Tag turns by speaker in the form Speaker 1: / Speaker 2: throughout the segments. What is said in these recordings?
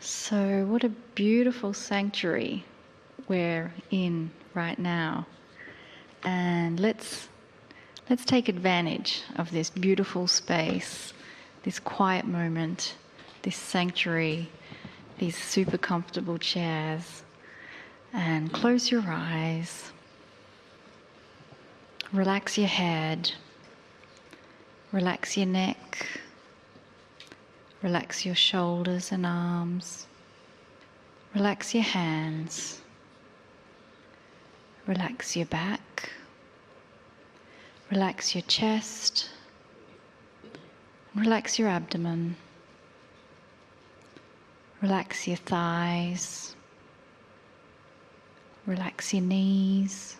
Speaker 1: So what a beautiful sanctuary we're in right now. And let's take advantage of this beautiful space, this quiet moment, this sanctuary, these super comfortable chairs. And close your eyes. Relax your head. Relax your neck. Relax your shoulders and arms. Relax your hands. Relax your back. Relax your chest. Relax your abdomen. Relax your thighs. Relax your knees.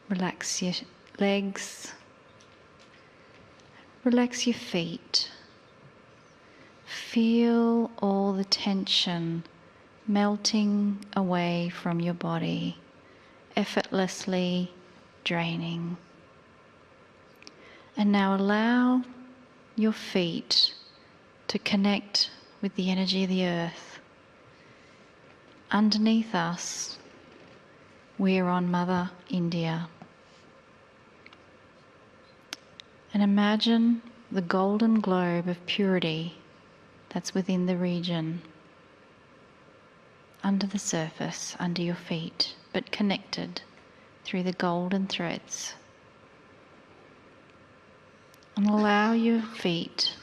Speaker 1: Relax your legs. Relax your feet. Feel all the tension melting away from your body, effortlessly draining. And now allow your feet to connect with the energy of the earth. Underneath us, we're on Mother India. And imagine the golden globe of purity that's within the region, under the surface, under your feet, but connected through the golden threads. And allow your feet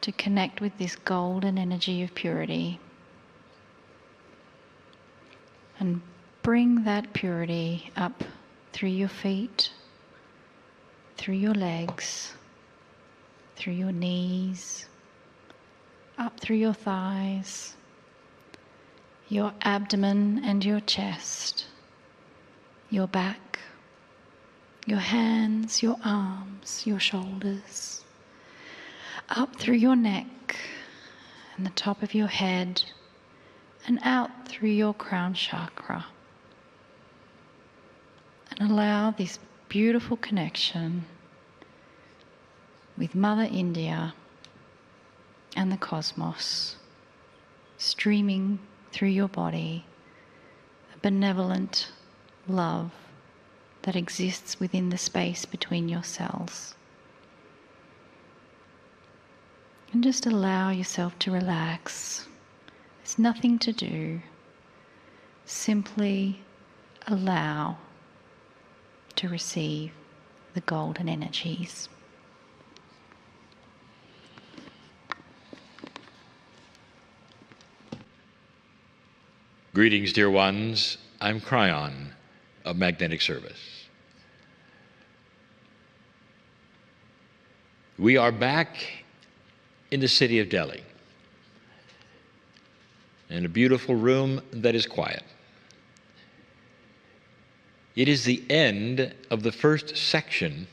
Speaker 1: to connect with this golden energy of purity. And bring that purity up through your feet, through your legs, through your knees, up through your thighs, your abdomen and your chest, your back, your hands, your arms, your shoulders, up through your neck and the top of your head, and out through your crown chakra. And allow this beautiful connection with Mother India and the cosmos streaming through your body, a benevolent love that exists within the space between your cells. And just allow yourself to relax. There's nothing to do. Simply allow to receive the golden energies.
Speaker 2: Greetings, dear ones. I'm Kryon of Magnetic Service. We are back in the city of Delhi, in a beautiful room that is quiet. It is the end of the first section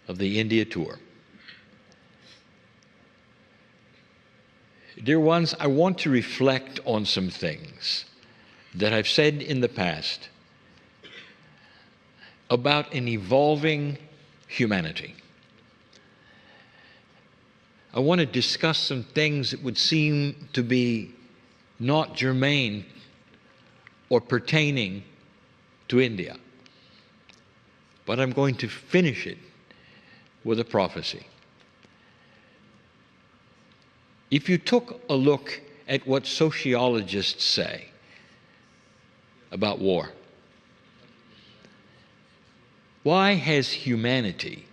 Speaker 2: of the India tour. Dear ones, I want to reflect on some things that I've said in the past about an evolving humanity. I want to discuss some things that would seem to be not germane or pertaining to India. But I'm going to finish it with a prophecy. If you took a look at what sociologists say about war, why has humanity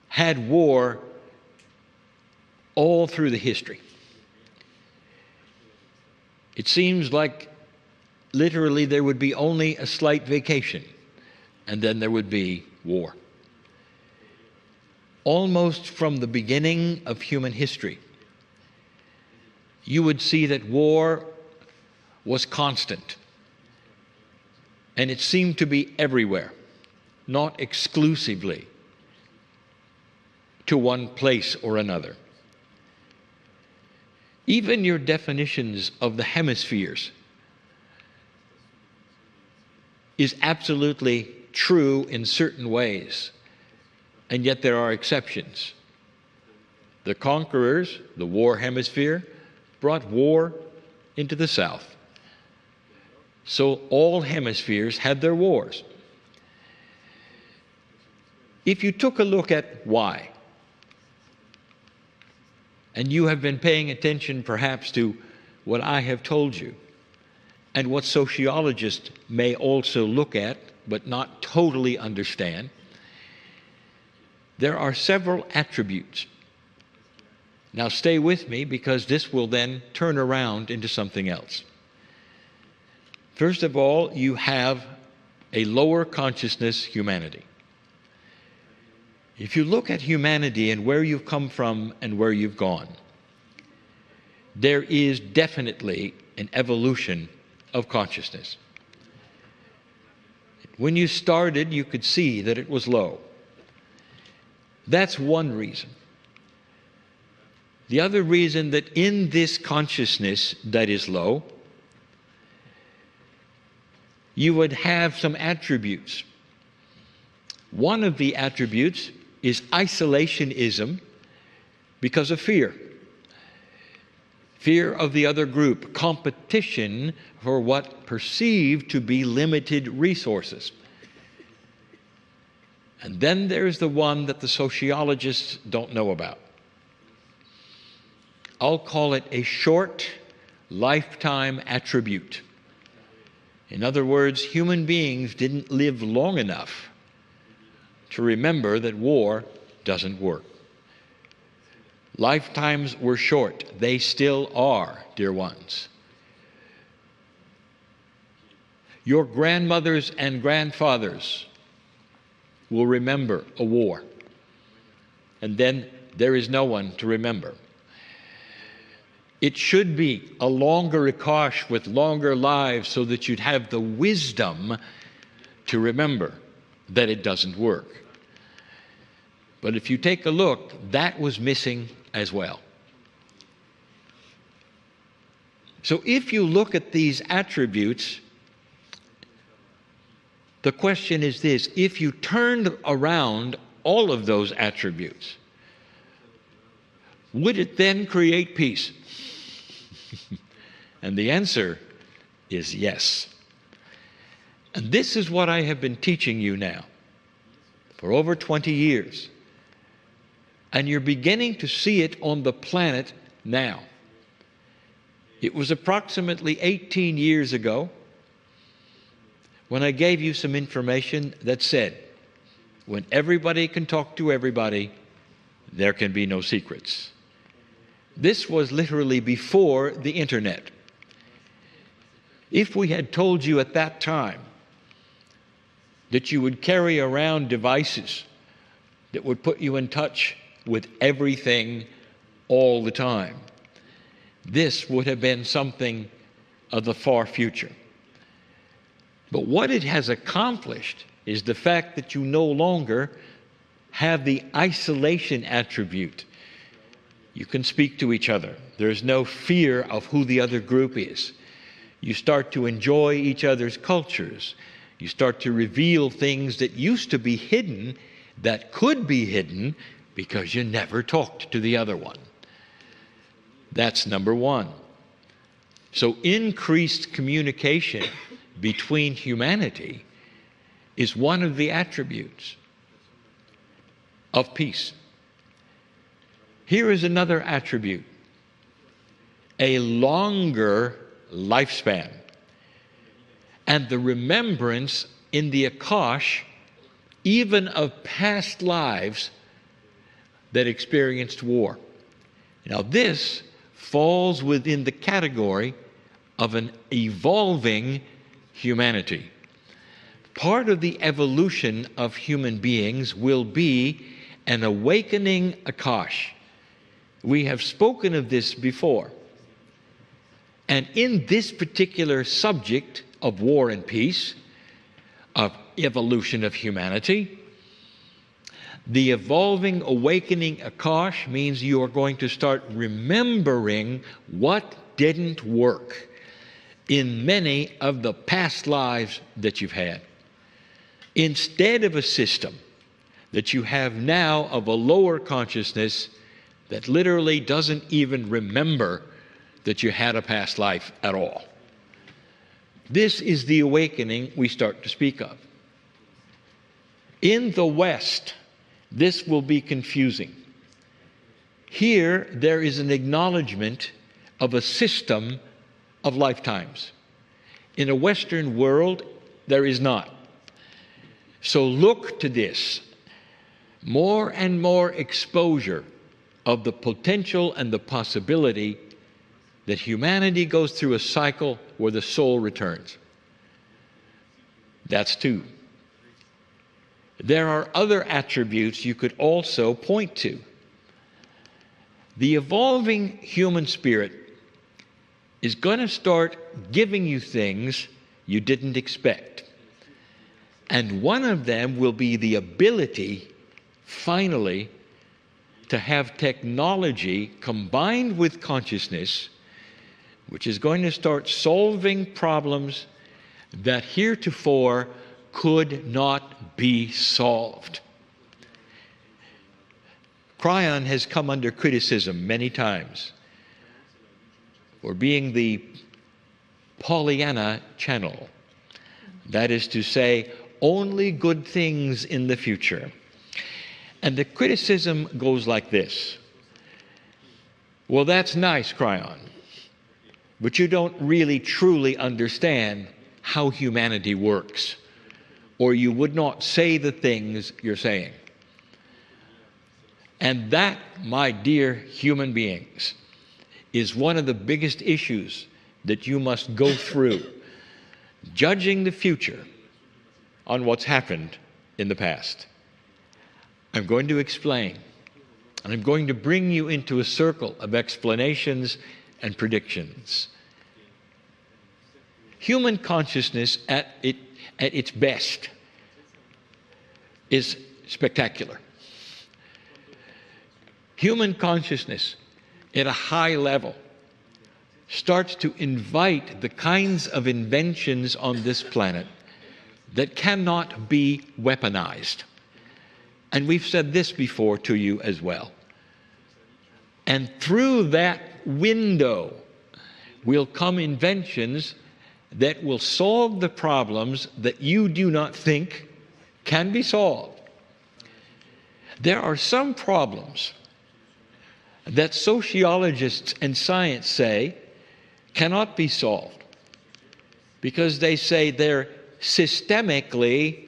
Speaker 2: had war all through the history? It seems like literally there would be only a slight vacation, and then there would be war. Almost from the beginning of human history, you would see that war was constant, and it seemed to be everywhere, not exclusively to one place or another. Even your definitions of the hemispheres is absolutely true in certain ways, and yet there are exceptions. The conquerors, the war hemisphere, brought war into the South. So all hemispheres had their wars. If you took a look at why, and you have been paying attention perhaps to what I have told you, and what sociologists may also look at, but not totally understand, there are several attributes. Now stay with me, because this will then turn around into something else. First of all, you have a lower consciousness humanity. If you look at humanity and where you've come from and where you've gone, there is definitely an evolution of consciousness. When you started, you could see that it was low. That's one reason. The other reason that in this consciousness that is low, you would have some attributes. One of the attributes is isolationism because of fear. Fear of the other group, competition for what perceived to be limited resources. And then there's the one that the sociologists don't know about. I'll call it a short lifetime attribute. In other words, human beings didn't live long enough to remember that war doesn't work. Lifetimes were short. They still are, dear ones. Your grandmothers and grandfathers will remember a war, and then there is no one to remember. It should be a longer Akash with longer lives so that you'd have the wisdom to remember that it doesn't work. But if you take a look, that was missing as well. So if you look at these attributes, the question is this: if you turned around all of those attributes, would it then create peace? And the answer is yes. And this is what I have been teaching you now for over 20 years. And you're beginning to see it on the planet now. It was approximately 18 years ago when I gave you some information that said, when everybody can talk to everybody, there can be no secrets. This was literally before the internet. If we had told you at that time that you would carry around devices that would put you in touch with everything all the time, this would have been something of the far future. But what it has accomplished is the fact that you no longer have the isolation attribute. You can speak to each other. There's no fear of who the other group is. You start to enjoy each other's cultures. You start to reveal things that used to be hidden, that could be hidden because you never talked to the other one. That's number one. So increased communication between humanity is one of the attributes of peace. Here is another attribute: a longer lifespan and the remembrance in the Akash even of past lives that experienced war. Now this falls within the category of an evolving humanity. Part of the evolution of human beings will be an awakening Akash. We have spoken of this before. And in this particular subject of war and peace, of evolution of humanity, the evolving awakening Akash means you are going to start remembering what didn't work in many of the past lives that you've had. Instead of a system that you have now of a lower consciousness that literally doesn't even remember that you had a past life at all. This is the awakening we start to speak of. In the West, this will be confusing. Here, there is an acknowledgement of a system of lifetimes. In a Western world, there is not. So look to this. More and more exposure of the potential and the possibility that humanity goes through a cycle where the soul returns. That's two. There are other attributes you could also point to. The evolving human spirit is going to start giving you things you didn't expect. And one of them will be the ability, finally, to have technology combined with consciousness, which is going to start solving problems that heretofore could not be solved. Kryon has come under criticism many times for being the Pollyanna channel. That is to say, only good things in the future. And the criticism goes like this. Well, that's nice, Kryon, but you don't really truly understand how humanity works, or you would not say the things you're saying. And that, my dear human beings, is one of the biggest issues that you must go through, judging the future on what's happened in the past. I'm going to explain, and I'm going to bring you into a circle of explanations and predictions. Human consciousness at its best is spectacular. Human consciousness at a high level starts to invite the kinds of inventions on this planet that cannot be weaponized. And we've said this before to you as well. And through that window will come inventions that will solve the problems that you do not think can be solved. There are some problems that sociologists and science say cannot be solved because they say they're systemically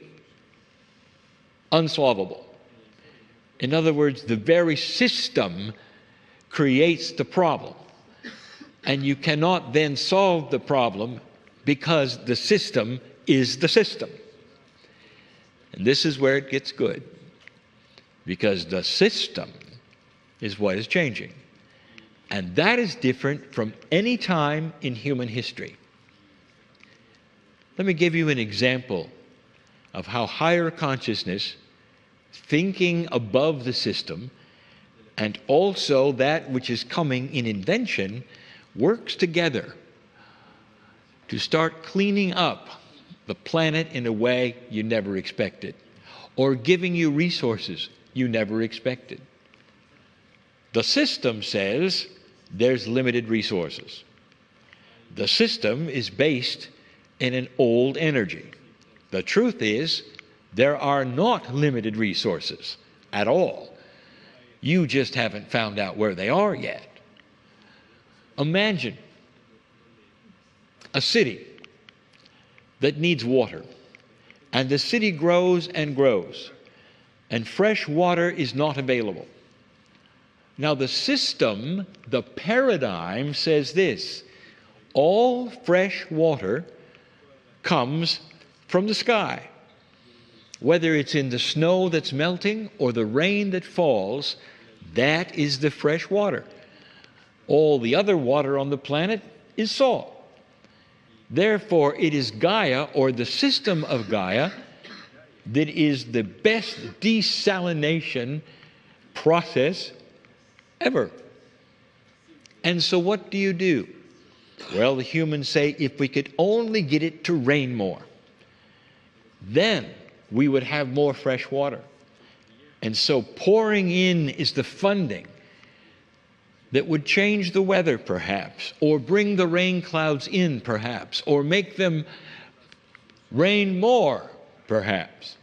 Speaker 2: unsolvable. In other words, the very system creates the problem, and you cannot then solve the problem because the system is the system. And this is where it gets good, because the system is what is changing. And that is different from any time in human history. Let me give you an example of how higher consciousness, thinking above the system, and also that which is coming in invention, works together to start cleaning up the planet in a way you never expected, or giving you resources you never expected. The system says there's limited resources. The system is based in an old energy. The truth is, there are not limited resources at all. You just haven't found out where they are yet. Imagine a city that needs water, and the city grows and grows, and fresh water is not available. Now the system, the paradigm says this: all fresh water comes from the sky. Whether it's in the snow that's melting or the rain that falls, that is the fresh water. All the other water on the planet is salt. Therefore, it is Gaia, or the system of Gaia, that is the best desalination process ever. And so what do? Well, the humans say, if we could only get it to rain more, then we would have more fresh water. And so pouring in is the funding that would change the weather, perhaps, or bring the rain clouds in, perhaps, or make them rain more, perhaps.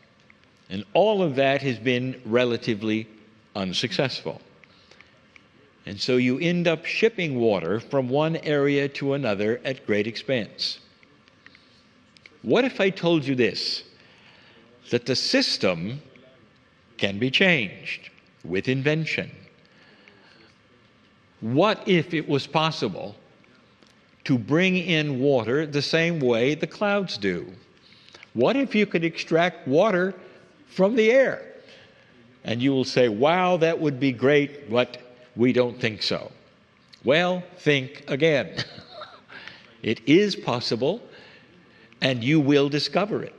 Speaker 2: And all of that has been relatively unsuccessful. And so you end up shipping water from one area to another at great expense. What if I told you this, that the system can be changed with invention? What if it was possible to bring in water the same way the clouds do? What if you could extract water from the air? And you will say, wow, that would be great, but we don't think so. Well, think again. It is possible, and you will discover it.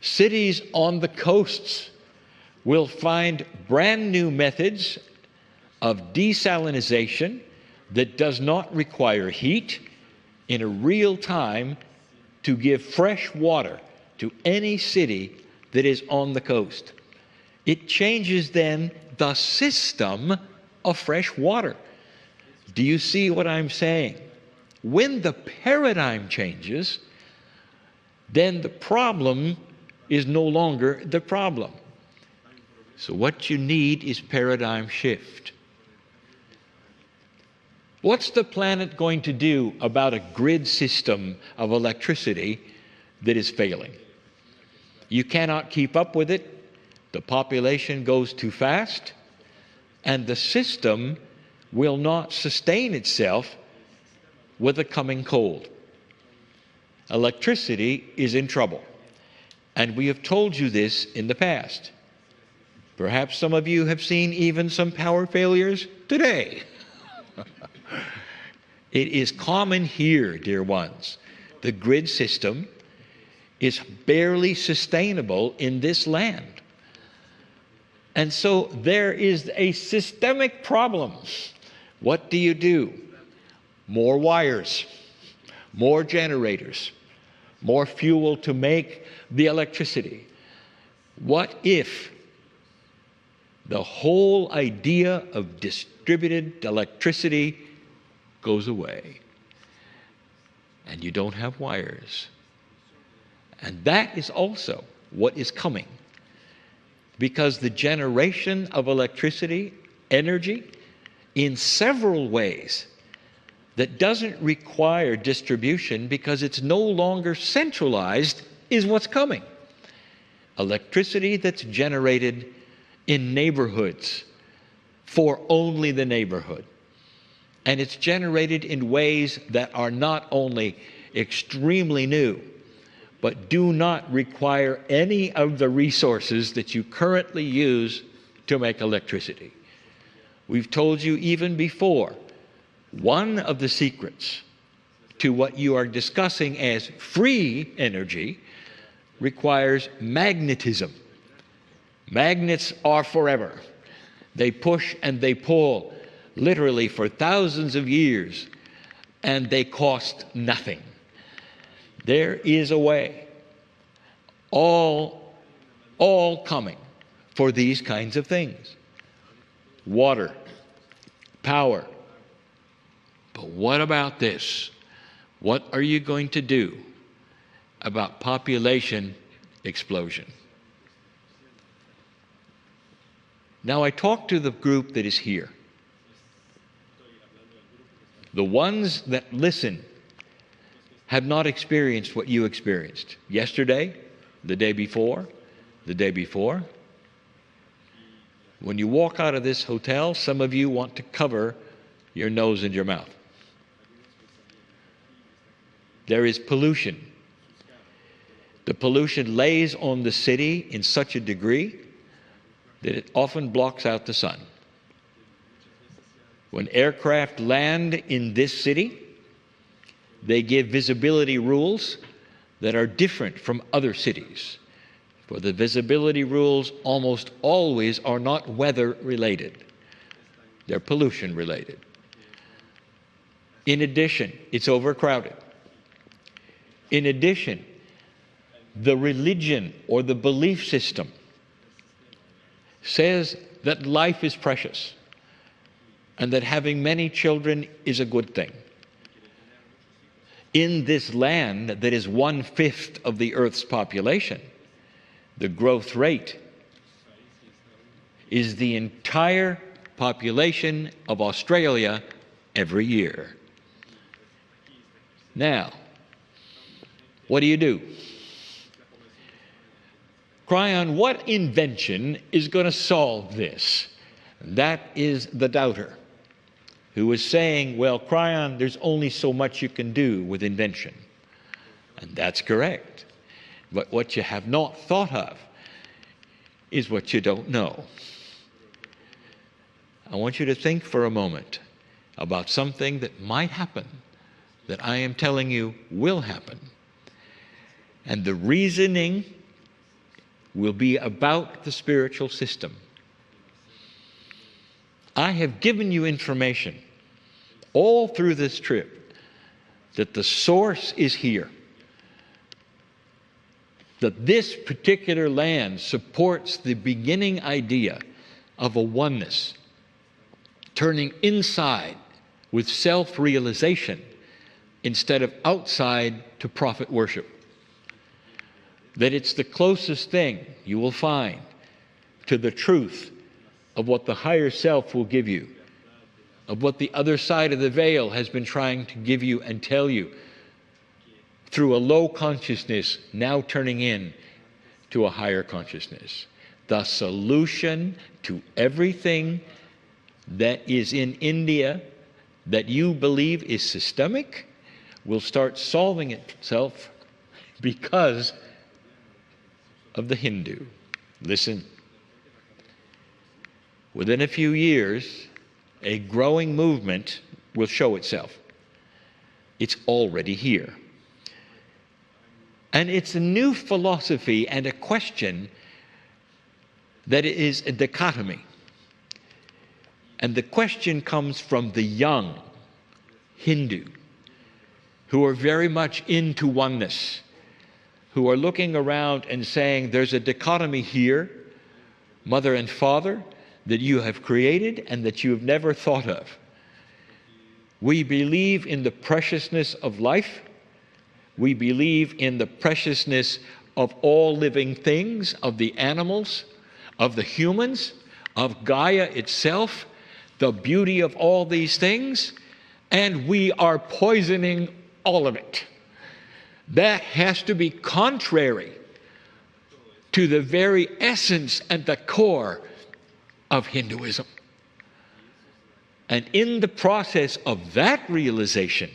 Speaker 2: Cities on the coasts will find brand new methods of desalination that does not require heat in a real time to give fresh water to any city that is on the coast. It changes then the system of fresh water. Do you see what I'm saying? When the paradigm changes, then the problem is no longer the problem. So what you need is paradigm shift. What's the planet going to do about a grid system of electricity that is failing? You cannot keep up with it. The population goes too fast, and the system will not sustain itself with a coming cold. Electricity is in trouble, and we have told you this in the past. Perhaps some of you have seen even some power failures today. It is common here, dear ones. The grid system is barely sustainable in this land. And so there is a systemic problem. What do? More wires, more generators, more fuel to make the electricity. What if the whole idea of distributed electricity goes away and you don't have wires? And that is also what is coming, because the generation of electricity, energy, in several ways that doesn't require distribution because it's no longer centralized is what's coming. Electricity that's generated in neighborhoods for only the neighborhood. And it's generated in ways that are not only extremely new, but do not require any of the resources that you currently use to make electricity. We've told you even before, one of the secrets to what you are discussing as free energy requires magnetism. Magnets are forever. They push and they pull literally for thousands of years, and they cost nothing. There is a way, all coming for these kinds of things. Water, power. But what about this? What are you going to do about population explosion? Now, I talked to the group that is here. The ones that listen have not experienced what you experienced yesterday, the day before, the day before. When you walk out of this hotel, some of you want to cover your nose and your mouth. There is pollution. The pollution lays on the city in such a degree that it often blocks out the sun. When aircraft land in this city, they give visibility rules that are different from other cities. For the visibility rules almost always are not weather related. They're pollution related. In addition, it's overcrowded. In addition, the religion or the belief system says that life is precious and that having many children is a good thing. In this land that is 1/5 of the Earth's population, the growth rate is the entire population of Australia every year. Now, what do? Kryon, what invention is going to solve this? That is the doubter, who is saying, well, Kryon, there's only so much you can do with invention. And that's correct. But what you have not thought of is what you don't know. I want you to think for a moment about something that might happen, that I am telling you will happen. And the reasoning will be about the spiritual system. I have given you information all through this trip that the source is here, that this particular land supports the beginning idea of a oneness, turning inside with self-realization instead of outside to profit worship. That it's the closest thing you will find to the truth of what the higher self will give you, of what the other side of the veil has been trying to give you and tell you through a low consciousness, now turning in to a higher consciousness. The solution to everything that is in India that you believe is systemic will start solving itself because of the Hindu. Listen. Within a few years, a growing movement will show itself. It's already here. And it's a new philosophy and a question that is a dichotomy. And the question comes from the young Hindu who are very much into oneness, who are looking around and saying there's a dichotomy here, mother and father, that you have created and that you have never thought of. We believe in the preciousness of life. We believe in the preciousness of all living things, of the animals, of the humans, of Gaia itself, the beauty of all these things, and we are poisoning all of it. That has to be contrary to the very essence and the core of Hinduism. And in the process of that realization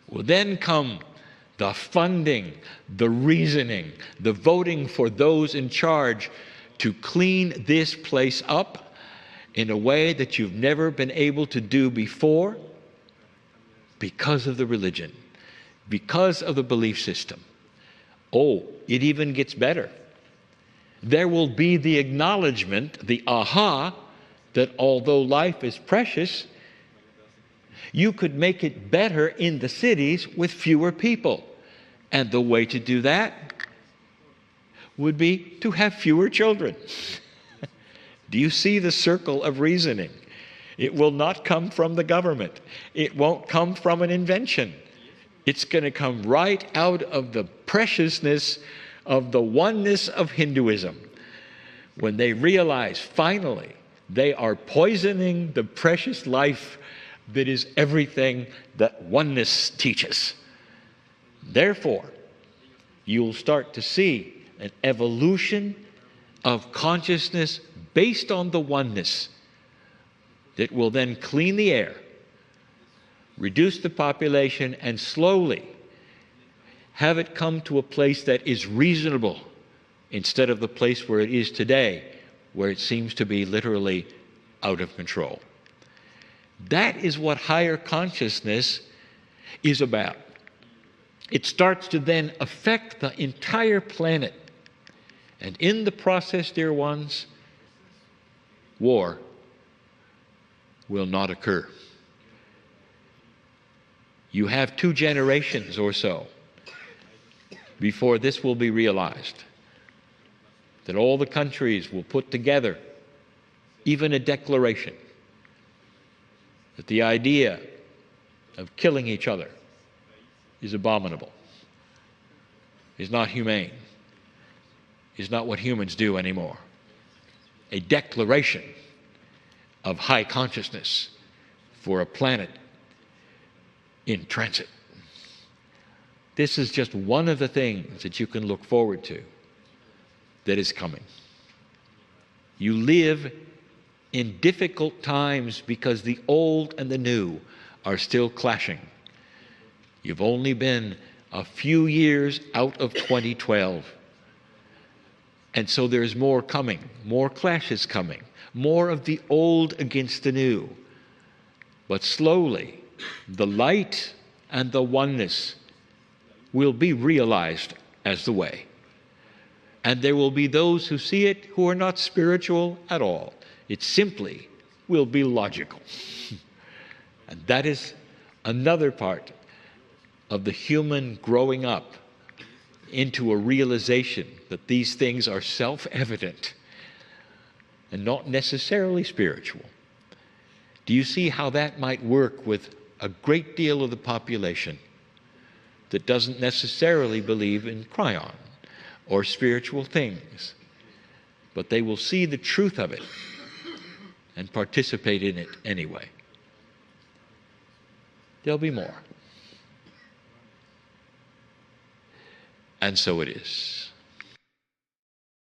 Speaker 2: will then come the funding, the reasoning, the voting for those in charge to clean this place up in a way that you've never been able to do before because of the religion, because of the belief system. Oh, it even gets better. There will be the acknowledgement, the aha, that although life is precious, you could make it better in the cities with fewer people. And the way to do that would be to have fewer children. Do you see the circle of reasoning? It will not come from the government. It won't come from an invention. It's going to come right out of the preciousness of the oneness of Hinduism. When they realize, finally, they are poisoning the precious life that is everything that oneness teaches. Therefore, you'll start to see an evolution of consciousness based on the oneness that will then clean the air, reduce the population, and slowly have it come to a place that is reasonable instead of the place where it is today, where it seems to be literally out of control. That is what higher consciousness is about. It starts to then affect the entire planet. And in the process, dear ones, war will not occur. You have 2 generations or so before this will be realized. that all the countries will put together even a declaration that the idea of killing each other is abominable, is not humane, is not what humans do anymore. A declaration of high consciousness for a planet in transit. This is just one of the things that you can look forward to that is coming. You live in difficult times because the old and the new are still clashing. You've only been a few years out of 2012. And so there's more coming, more clashes coming, more of the old against the new. But slowly, the light and the oneness will be realized as the way. And there will be those who see it who are not spiritual at all. It simply will be logical. And that is another part of the human growing up into a realization that these things are self-evident and not necessarily spiritual. Do you see how that might work with a great deal of the population that doesn't necessarily believe in Kryon or spiritual things, but they will see the truth of it and participate in it anyway? There'll be more. And so it is.